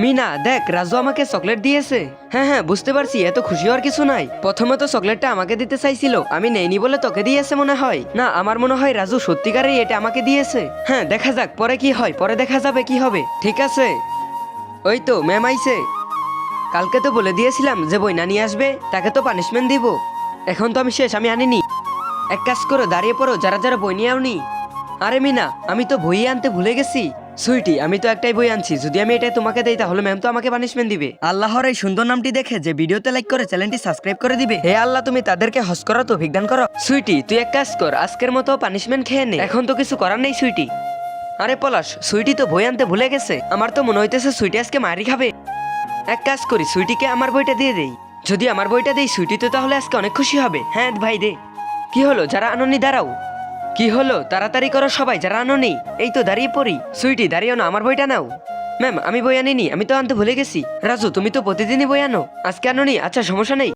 মিনা দেখ, রাজু আমাকে চকলেট দিয়েছে। হ্যাঁ হ্যাঁ, বুঝতে পারছি, এত খুশি হওয়ার কিছু নাই। প্রথমে তো চকলেটটা আমাকে দিতে চাইছিল, আমি নেইনি বলে তোকে দিয়েছে মনে হয়। না, আমার মনে হয় রাজু সত্যিকারেই এটা আমাকে দিয়েছে। হ্যাঁ, দেখা যাক পরে কি হয়, পরে দেখা যাবে কি হবে। ঠিক আছে। ওই তো ম্যাম আইছে। কালকে তো বলে দিয়েছিলাম যে বই না নিয়ে আসবে তাকে তো পানিশমেন্ট দিব। এখন তো আমি শেষ, আমি আনিনি। এক কাজ করো, দাঁড়িয়ে পড়ো যারা যারা বই নিয়ে আওনি। আরে মিনা, আমি তো বই আনতে ভুলে গেছি। সুইটি, আমি তো একটাই বই আনছি, যদি আমি এটা তোমাকে দেই তাহলে ম্যাম তো আমাকে পানিশমেন্ট দিবে। আল্লাহর এই সুন্দর নামটি দেখে যে ভিডিওতে লাইক করে চ্যানেলটি সাবস্ক্রাইব করে দিবে, হে আল্লাহ তুমি তাদেরকে হজ করা তো বিজ্ঞান করো। সুইটি, তুই এক কাজ কর, আজকের মতো পানিশমেন্ট খেয়ে নে, এখন তো কিছু করার নেই সুইটি। আরে পলাশ, সুইটি তো বই আনতে ভুলে গেছে, আমার তো মনে হইতেছে সুইটি আজকে মারি খাবে। এক কাজ করি, সুইটিকে আমার বইটা দিয়ে দেই। যদি আমার বইটা দেই সুইটি তো তাহলে আজকে অনেক খুশি হবে। হ্যাঁ ভাই দে। কি হলো, যারা আননি দাঁড়াও। কি হলো, তাড়াতাড়ি করো সবাই যারা আননি। এই তো দাঁড়িয়ে পড়ি। সুইটি দাঁড়িয়েও না, আমার বইটা নাও। ম্যাম আমি বই আনিনি, আমি তো আনতে ভুলে গেছি। রাজু তুমি তো প্রতিদিনই বই আনো, আজকে আনোনি? আচ্ছা সমস্যা নেই।